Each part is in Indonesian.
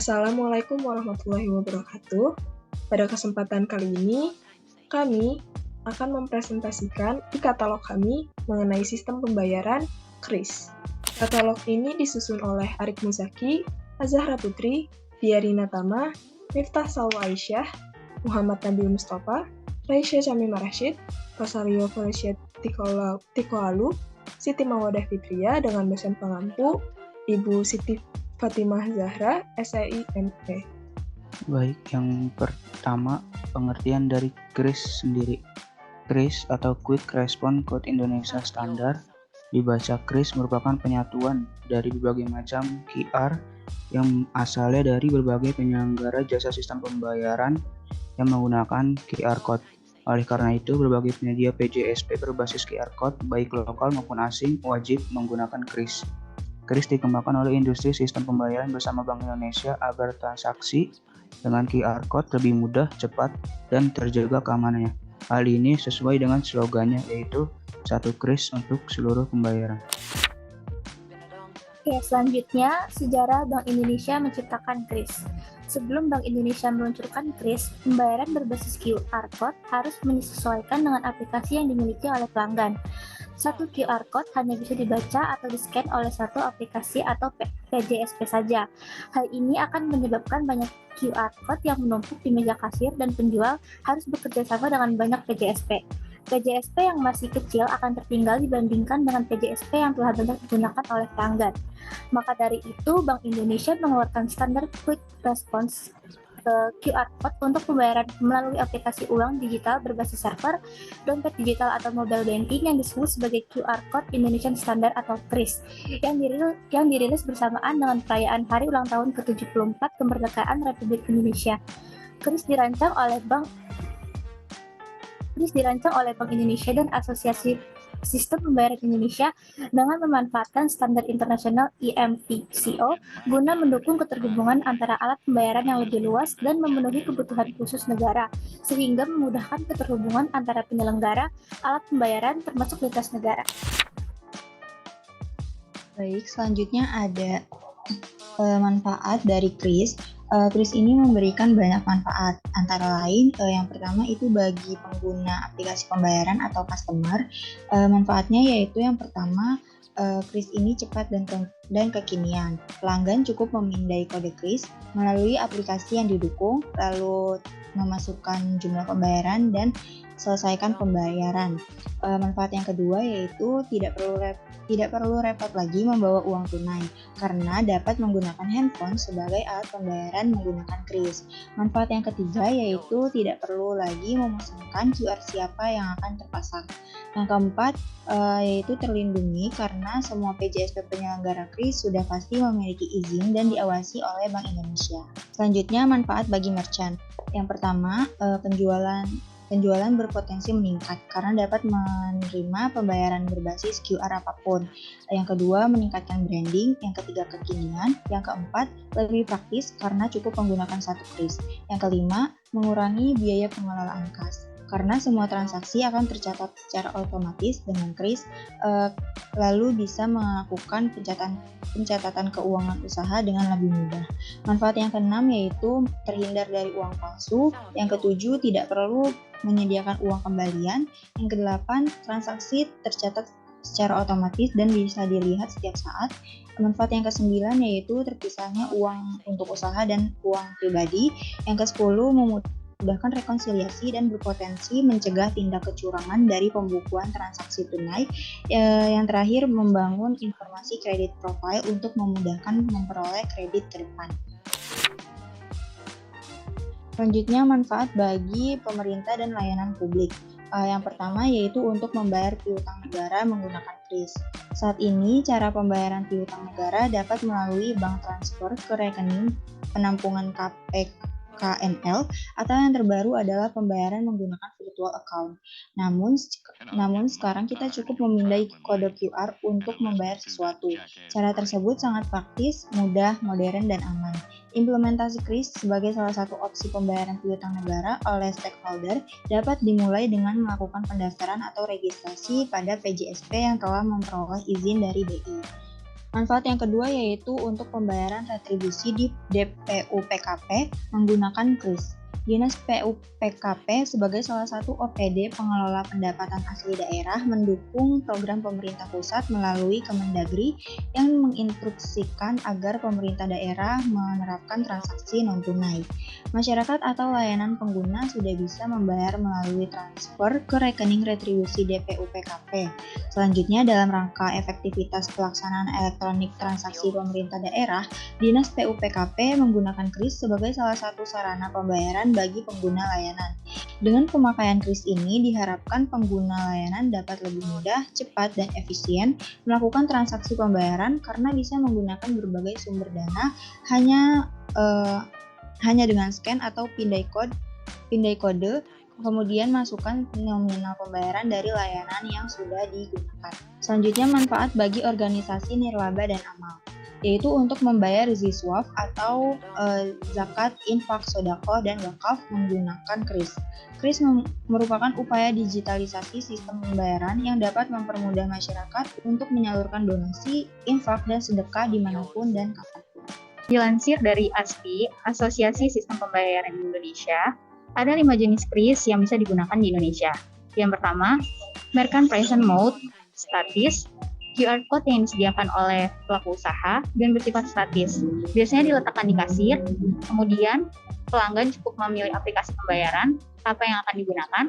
Assalamualaikum warahmatullahi wabarakatuh. Pada kesempatan kali ini, kami akan mempresentasikan e-katalog kami mengenai sistem pembayaran KRIS. Katalog ini disusun oleh Arik Muzaki, Azahra Putri, Diarina Tama, Miftah Salwa Aisyah, Muhammad Nabil Mustafa, Raisya Syamimah Rashid, Rosario Felicia Tikoalu, Siti Mawadah Fitria dengan dosen pengampu, Ibu Siti Fatimah Zahra, SIME. Baik, yang pertama pengertian dari KRIS sendiri. KRIS atau Quick Response Code Indonesia Standard, dibaca KRIS merupakan penyatuan dari berbagai macam QR yang asalnya dari berbagai penyelenggara jasa sistem pembayaran yang menggunakan QR Code. Oleh karena itu, berbagai penyedia PJSP berbasis QR Code, baik lokal maupun asing, wajib menggunakan KRIS. KRIS dikembangkan oleh industri sistem pembayaran bersama Bank Indonesia agar transaksi dengan QR Code lebih mudah, cepat, dan terjaga keamanannya. Hal ini sesuai dengan slogannya, yaitu satu KRIS untuk seluruh pembayaran. Oke, selanjutnya sejarah Bank Indonesia menciptakan KRIS. Sebelum Bank Indonesia meluncurkan KRIS, pembayaran berbasis QR Code harus menyesuaikan dengan aplikasi yang dimiliki oleh pelanggan. Satu QR Code hanya bisa dibaca atau di-scan oleh satu aplikasi atau PJSP saja. Hal ini akan menyebabkan banyak QR Code yang menumpuk di meja kasir dan penjual harus bekerja sama dengan banyak PJSP. PJSP yang masih kecil akan tertinggal dibandingkan dengan PJSP yang telah banyak digunakan oleh pelanggan. Maka dari itu, Bank Indonesia mengeluarkan standar Quick Response QR Code untuk pembayaran melalui aplikasi uang digital berbasis server, dompet digital atau mobile banking yang disebut sebagai QR Code Indonesian Standard atau KRIS, yang dirilis bersamaan dengan perayaan Hari Ulang Tahun ke-74 Kemerdekaan Republik Indonesia. KRIS dirancang oleh Bank Indonesia dan Asosiasi Sistem Pembayaran Indonesia dengan memanfaatkan standar internasional IMVCO guna mendukung keterhubungan antara alat pembayaran yang lebih luas dan memenuhi kebutuhan khusus negara, sehingga memudahkan keterhubungan antara penyelenggara alat pembayaran termasuk lintas negara. Baik, selanjutnya ada manfaat dari KRIS. KRIS ini memberikan banyak manfaat, antara lain yang pertama itu bagi pengguna aplikasi pembayaran atau customer. Manfaatnya yaitu yang pertama, KRIS ini cepat dan kekinian. Pelanggan cukup memindai kode KRIS melalui aplikasi yang didukung, lalu memasukkan jumlah pembayaran dan selesaikan pembayaran. Manfaat yang kedua yaitu tidak perlu repot lagi membawa uang tunai karena dapat menggunakan handphone sebagai alat pembayaran menggunakan KRIS. Manfaat yang ketiga yaitu tidak perlu lagi memasukkan QR siapa yang akan terpasang. Yang keempat yaitu terlindungi karena semua PJSP penyelenggara KRIS sudah pasti memiliki izin dan diawasi oleh Bank Indonesia. Selanjutnya manfaat bagi merchant. Yang pertama, penjualan berpotensi meningkat karena dapat menerima pembayaran berbasis QR apapun. Yang kedua, meningkatkan branding. Yang ketiga, kekinian. Yang keempat, lebih praktis karena cukup menggunakan satu KRIS. Yang kelima, mengurangi biaya pengelolaan kas karena semua transaksi akan tercatat secara otomatis dengan KRIS, lalu bisa melakukan pencatatan keuangan usaha dengan lebih mudah. Manfaat yang keenam yaitu terhindar dari uang palsu. Yang ketujuh, tidak perlu menyediakan uang kembalian. Yang kedelapan, transaksi tercatat secara otomatis dan bisa dilihat setiap saat. Manfaat yang kesembilan yaitu terpisahnya uang untuk usaha dan uang pribadi. Yang kesepuluh, memudahkan rekonsiliasi dan berpotensi mencegah tindak kecurangan dari pembukuan transaksi tunai. Yang terakhir, membangun informasi kredit profile untuk memudahkan memperoleh kredit ke depan. Selanjutnya, manfaat bagi pemerintah dan layanan publik. Yang pertama yaitu untuk membayar piutang negara menggunakan KRIS. Saat ini, cara pembayaran piutang negara dapat melalui bank transfer ke rekening penampungan KNL, atau yang terbaru adalah pembayaran menggunakan virtual account. Namun sekarang kita cukup memindai kode QR untuk membayar sesuatu. Cara tersebut sangat praktis, mudah, modern, dan aman. Implementasi KRIS sebagai salah satu opsi pembayaran piutang negara oleh stakeholder dapat dimulai dengan melakukan pendaftaran atau registrasi pada PJSP yang telah memperoleh izin dari BI. Manfaat yang kedua yaitu untuk pembayaran retribusi di DPUPKP menggunakan kris. Dinas PUPKP sebagai salah satu OPD pengelola pendapatan asli daerah mendukung program pemerintah pusat melalui Kemendagri yang menginstruksikan agar pemerintah daerah menerapkan transaksi non-tunai. Masyarakat atau layanan pengguna sudah bisa membayar melalui transfer ke rekening retribusi DPUPKP. Selanjutnya, dalam rangka efektivitas pelaksanaan elektronik transaksi pemerintah daerah, Dinas PUPKP menggunakan kris sebagai salah satu sarana pembayaran bagi pengguna layanan. Dengan pemakaian kris ini diharapkan pengguna layanan dapat lebih mudah, cepat, dan efisien melakukan transaksi pembayaran karena bisa menggunakan berbagai sumber dana hanya dengan scan atau pindai kode, kemudian masukkan nominal pembayaran dari layanan yang sudah digunakan. Selanjutnya, manfaat bagi organisasi nirlaba dan amal, yaitu untuk membayar ziswaf atau zakat, infak, sodaqoh, dan wakaf menggunakan kris. Kris merupakan upaya digitalisasi sistem pembayaran yang dapat mempermudah masyarakat untuk menyalurkan donasi, infak, dan sedekah dimanapun dan kapanpun. Dilansir dari ASPI, Asosiasi Sistem Pembayaran Indonesia, ada 5 jenis kris yang bisa digunakan di Indonesia. Yang pertama, Merchant Present Mode, statis, QR code yang disediakan oleh pelaku usaha dan bersifat statis. Biasanya diletakkan di kasir, kemudian pelanggan cukup memilih aplikasi pembayaran, apa yang akan digunakan,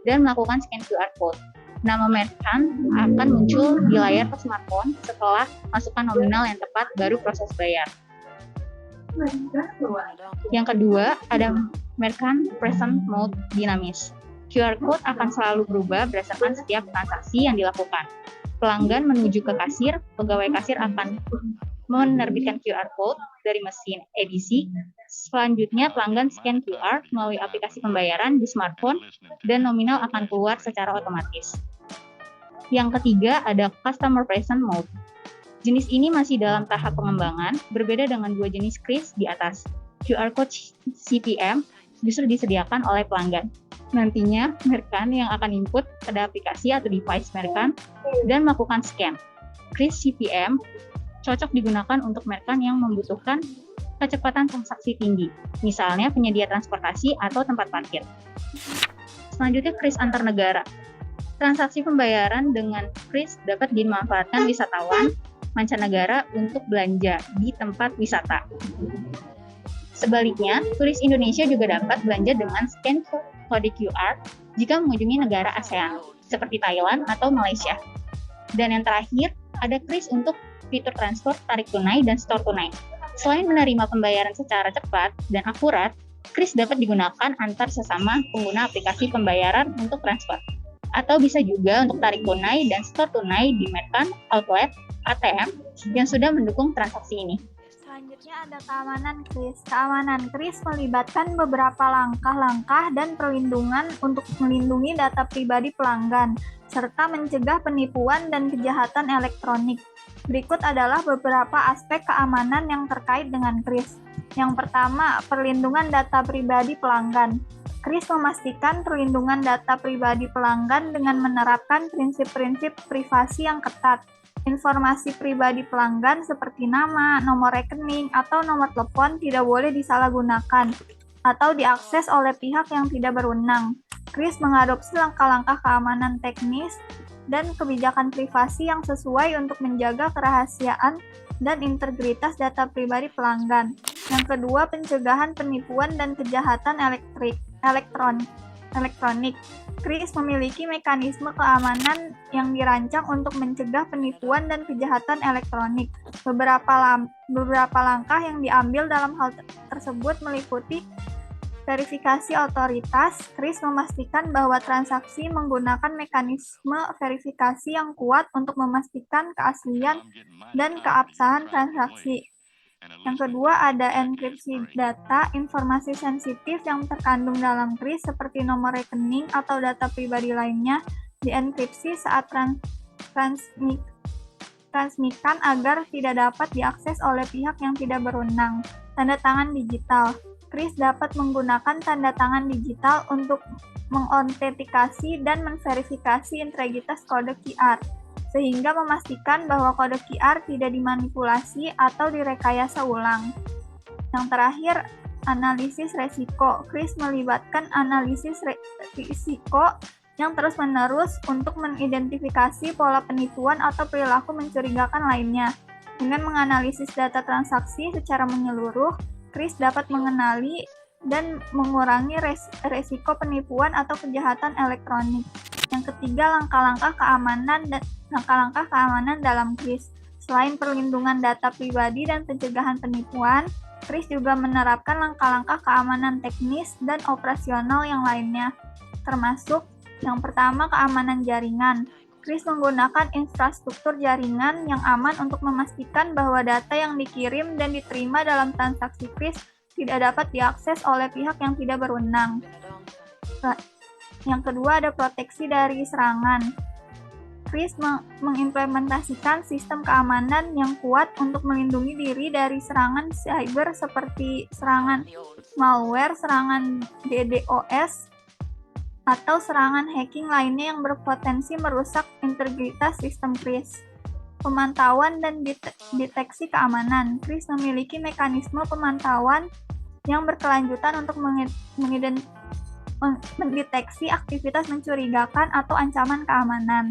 dan melakukan scan QR code. Nama merchant akan muncul di layar smartphone setelah masukkan nominal yang tepat baru proses bayar. Yang kedua, ada Merchant Present Mode dinamis. QR code akan selalu berubah berdasarkan setiap transaksi yang dilakukan. Pelanggan menuju ke kasir, pegawai kasir akan menerbitkan QR code dari mesin edisi. Selanjutnya, pelanggan scan QR melalui aplikasi pembayaran di smartphone dan nominal akan keluar secara otomatis. Yang ketiga, ada Customer Present Mode. Jenis ini masih dalam tahap pengembangan, berbeda dengan 2 jenis kris di atas. QR code CPM justru disediakan oleh pelanggan. Nantinya, merchant yang akan input pada aplikasi atau device merchant dan melakukan scan. Kris CPM cocok digunakan untuk merchant yang membutuhkan kecepatan transaksi tinggi, misalnya penyedia transportasi atau tempat parkir. Selanjutnya, kris antar negara. Transaksi pembayaran dengan kris dapat dimanfaatkan wisatawan mancanegara untuk belanja di tempat wisata. Sebaliknya, turis Indonesia juga dapat belanja dengan scan kode QR jika mengunjungi negara ASEAN, seperti Thailand atau Malaysia. Dan yang terakhir, ada kris untuk fitur transfer, tarik tunai, dan store tunai. Selain menerima pembayaran secara cepat dan akurat, kris dapat digunakan antar sesama pengguna aplikasi pembayaran untuk transfer. Atau bisa juga untuk tarik tunai dan store tunai di merchant, outlet, ATM yang sudah mendukung transaksi ini. Selanjutnya ada keamanan kris. Keamanan kris melibatkan beberapa langkah-langkah dan perlindungan untuk melindungi data pribadi pelanggan, serta mencegah penipuan dan kejahatan elektronik. Berikut adalah beberapa aspek keamanan yang terkait dengan kris. Yang pertama, perlindungan data pribadi pelanggan. Kris memastikan perlindungan data pribadi pelanggan dengan menerapkan prinsip-prinsip privasi yang ketat. Informasi pribadi pelanggan seperti nama, nomor rekening, atau nomor telepon tidak boleh disalahgunakan atau diakses oleh pihak yang tidak berwenang. Kris mengadopsi langkah-langkah keamanan teknis dan kebijakan privasi yang sesuai untuk menjaga kerahasiaan dan integritas data pribadi pelanggan. Yang kedua, pencegahan penipuan dan kejahatan elektronik. Kris memiliki mekanisme keamanan yang dirancang untuk mencegah penipuan dan kejahatan elektronik. Beberapa langkah yang diambil dalam hal tersebut meliputi verifikasi otoritas. Kris memastikan bahwa transaksi menggunakan mekanisme verifikasi yang kuat untuk memastikan keaslian dan keabsahan transaksi. Yang kedua, ada enkripsi data. Informasi sensitif yang terkandung dalam kris seperti nomor rekening atau data pribadi lainnya dienkripsi saat transmisikan agar tidak dapat diakses oleh pihak yang tidak berwenang. Tanda tangan digital. Kris dapat menggunakan tanda tangan digital untuk mengautentikasi dan memverifikasi integritas kode QR, sehingga memastikan bahwa kode QR tidak dimanipulasi atau direkayasa ulang. Yang terakhir, analisis resiko. Kris melibatkan analisis risiko yang terus-menerus untuk mengidentifikasi pola penipuan atau perilaku mencurigakan lainnya. Dengan menganalisis data transaksi secara menyeluruh, Kris dapat mengenali dan mengurangi resiko penipuan atau kejahatan elektronik. Yang ketiga, langkah-langkah keamanan dalam Kris. Selain perlindungan data pribadi dan pencegahan penipuan, Kris juga menerapkan langkah-langkah keamanan teknis dan operasional yang lainnya, termasuk yang pertama, keamanan jaringan. Kris menggunakan infrastruktur jaringan yang aman untuk memastikan bahwa data yang dikirim dan diterima dalam transaksi Kris tidak dapat diakses oleh pihak yang tidak berwenang. Yang kedua, ada proteksi dari serangan. Kris mengimplementasikan sistem keamanan yang kuat untuk melindungi diri dari serangan cyber seperti serangan malware, serangan DDoS, atau serangan hacking lainnya yang berpotensi merusak integritas sistem Kris. Pemantauan dan deteksi keamanan. Kris memiliki mekanisme pemantauan yang berkelanjutan untuk mendeteksi aktivitas mencurigakan atau ancaman keamanan.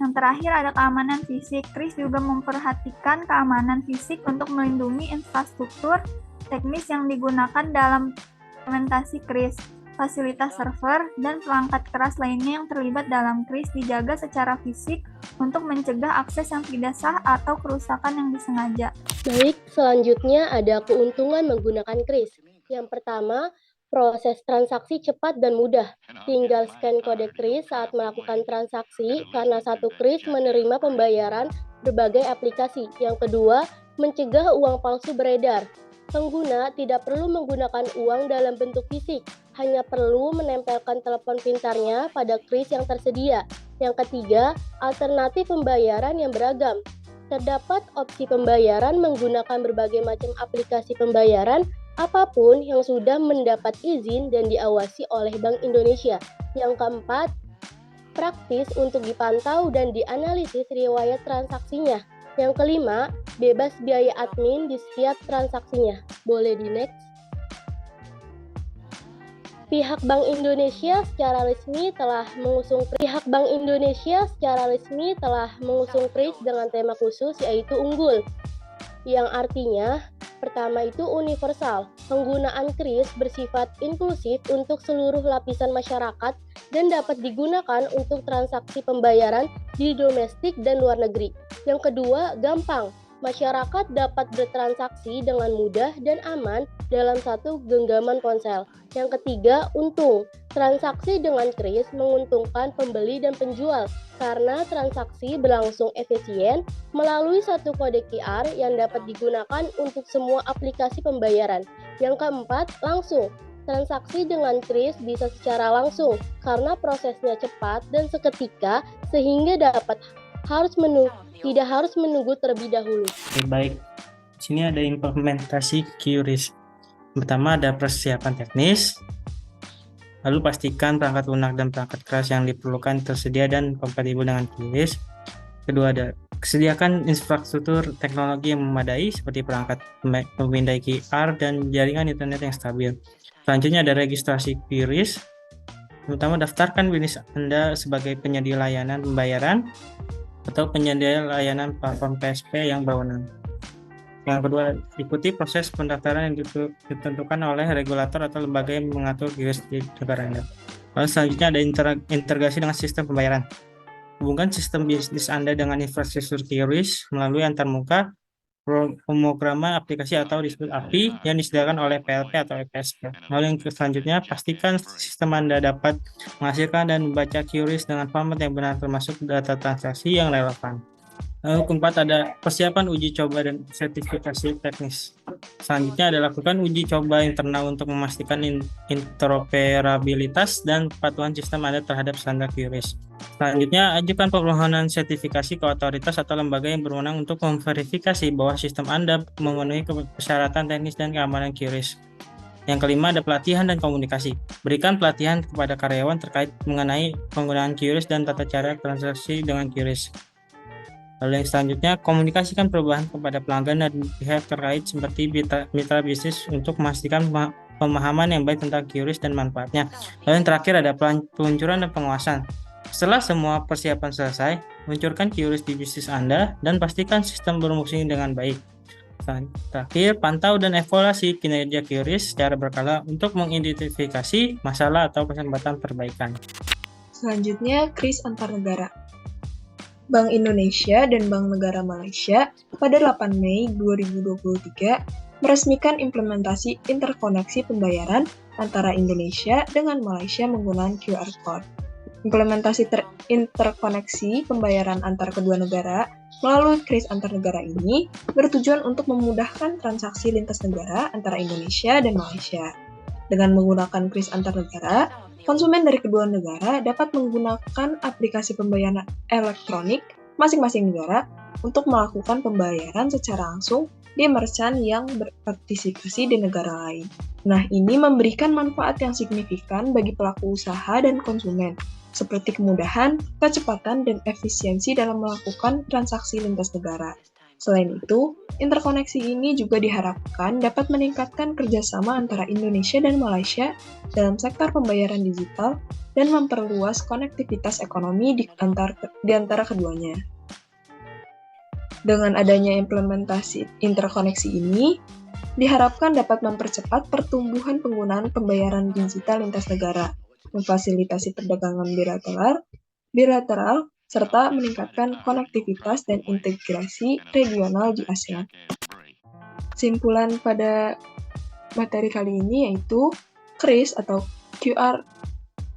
Yang terakhir ada keamanan fisik. Kris juga memperhatikan keamanan fisik untuk melindungi infrastruktur teknis yang digunakan dalam implementasi Kris. Fasilitas server dan perangkat keras lainnya yang terlibat dalam Kris dijaga secara fisik untuk mencegah akses yang tidak sah atau kerusakan yang disengaja. Baik, selanjutnya ada keuntungan menggunakan Kris. Yang pertama, proses transaksi cepat dan mudah. Tinggal scan kode Kris saat melakukan transaksi karena satu Kris menerima pembayaran berbagai aplikasi. Yang kedua, mencegah uang palsu beredar. Pengguna tidak perlu menggunakan uang dalam bentuk fisik, hanya perlu menempelkan telepon pintarnya pada kris yang tersedia. Yang ketiga, alternatif pembayaran yang beragam. Terdapat opsi pembayaran menggunakan berbagai macam aplikasi pembayaran, apapun yang sudah mendapat izin dan diawasi oleh Bank Indonesia. Yang keempat, praktis untuk dipantau dan dianalisis riwayat transaksinya. Yang kelima, bebas biaya admin di setiap transaksinya. Boleh di next. Pihak Bank Indonesia secara resmi telah mengusung Kris dengan tema khusus yaitu unggul. Yang artinya, pertama itu universal. Penggunaan Kris bersifat inklusif untuk seluruh lapisan masyarakat dan dapat digunakan untuk transaksi pembayaran di domestik dan luar negeri. Yang kedua, gampang. Masyarakat dapat bertransaksi dengan mudah dan aman dalam satu genggaman ponsel. Yang ketiga, untung. Transaksi dengan Kris menguntungkan pembeli dan penjual karena transaksi berlangsung efisien melalui satu kode QR yang dapat digunakan untuk semua aplikasi pembayaran. Yang keempat, langsung. Transaksi dengan Kris bisa secara langsung karena prosesnya cepat dan seketika sehingga tidak harus menunggu terlebih dahulu. Oke, baik. Di sini ada implementasi QRIS. Pertama ada persiapan teknis. Lalu pastikan perangkat lunak dan perangkat keras yang diperlukan tersedia dan kompatibel dengan QRIS. Kedua ada sediakan infrastruktur teknologi yang memadai seperti perangkat pemindai QR dan jaringan internet yang stabil. Selanjutnya ada registrasi QRIS. Pertama, daftarkan bisnis Anda sebagai penyedia layanan pembayaran atau penyedia layanan platform PSP yang berwenang. Yang kedua, ikuti proses pendaftaran yang ditentukan oleh regulator atau lembaga yang mengatur QRIS di negara Anda. Lalu selanjutnya ada integrasi dengan sistem pembayaran. Hubungkan sistem bisnis Anda dengan infrastruktur QRIS melalui antarmuka, pemrograman aplikasi atau disebut API yang disediakan oleh PLP atau PSP. Lalu yang selanjutnya, pastikan sistem Anda dapat menghasilkan dan membaca QRIS dengan format yang benar termasuk data transaksi yang relevan. Lalu keempat ada persiapan uji coba dan sertifikasi teknis. Selanjutnya ada lakukan uji coba internal untuk memastikan interoperabilitas dan kepatuhan sistem Anda terhadap standar QRIS. Selanjutnya, ajukan permohonan sertifikasi ke otoritas atau lembaga yang berwenang untuk memverifikasi bahwa sistem Anda memenuhi persyaratan teknis dan keamanan QRIS. Yang kelima ada pelatihan dan komunikasi. Berikan pelatihan kepada karyawan terkait mengenai penggunaan QRIS dan tata cara transaksi dengan QRIS. Lalu yang selanjutnya, komunikasikan perubahan kepada pelanggan dan pihak terkait seperti mitra bisnis untuk memastikan pemahaman yang baik tentang QRIS dan manfaatnya. Lalu yang terakhir ada peluncuran dan pengawasan. Setelah semua persiapan selesai, luncurkan QRIS di bisnis Anda dan pastikan sistem berfungsi dengan baik. Terakhir, pantau dan evaluasi kinerja QRIS secara berkala untuk mengidentifikasi masalah atau kesempatan perbaikan. Selanjutnya, kris antar negara. Bank Indonesia dan Bank Negara Malaysia pada 8 Mei 2023 meresmikan implementasi interkoneksi pembayaran antara Indonesia dengan Malaysia menggunakan QR Code. Implementasi interkoneksi pembayaran antar kedua negara melalui kris antar negara ini bertujuan untuk memudahkan transaksi lintas negara antara Indonesia dan Malaysia. Dengan menggunakan kris antar negara, konsumen dari kedua negara dapat menggunakan aplikasi pembayaran elektronik masing-masing negara untuk melakukan pembayaran secara langsung di merchant yang berpartisipasi di negara lain. Nah, ini memberikan manfaat yang signifikan bagi pelaku usaha dan konsumen, seperti kemudahan, kecepatan, dan efisiensi dalam melakukan transaksi lintas negara. Selain itu, interkoneksi ini juga diharapkan dapat meningkatkan kerjasama antara Indonesia dan Malaysia dalam sektor pembayaran digital dan memperluas konektivitas ekonomi di antara keduanya. Dengan adanya implementasi interkoneksi ini, diharapkan dapat mempercepat pertumbuhan penggunaan pembayaran digital lintas negara, memfasilitasi perdagangan bilateral, serta meningkatkan konektivitas dan integrasi regional di ASEAN. Kesimpulan pada materi kali ini yaitu KRIS atau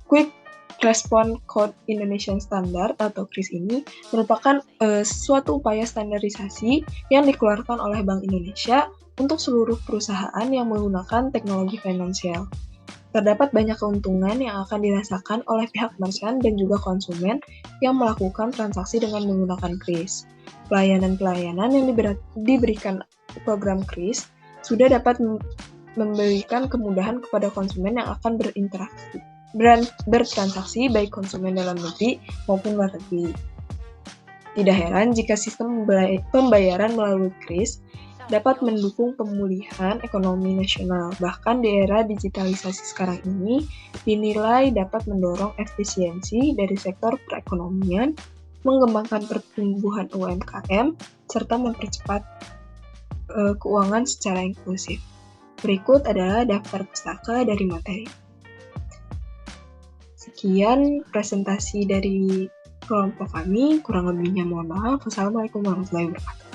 Quick Response Code Indonesian Standard atau KRIS ini merupakan suatu upaya standarisasi yang dikeluarkan oleh Bank Indonesia untuk seluruh perusahaan yang menggunakan teknologi finansial. Terdapat banyak keuntungan yang akan dirasakan oleh pihak merchant dan juga konsumen yang melakukan transaksi dengan menggunakan KRIS. Pelayanan-pelayanan yang diberikan program KRIS sudah dapat memberikan kemudahan kepada konsumen yang akan bertransaksi baik konsumen dalam negeri maupun luar negeri. Tidak heran jika sistem pembayaran melalui KRIS dapat mendukung pemulihan ekonomi nasional. Bahkan di era digitalisasi sekarang ini dinilai dapat mendorong efisiensi dari sektor perekonomian, mengembangkan pertumbuhan UMKM, serta mempercepat keuangan secara inklusif. Berikut adalah daftar pustaka dari materi. Sekian presentasi dari kelompok kami, kurang lebihnya mohon maaf. Wassalamualaikum warahmatullahi wabarakatuh.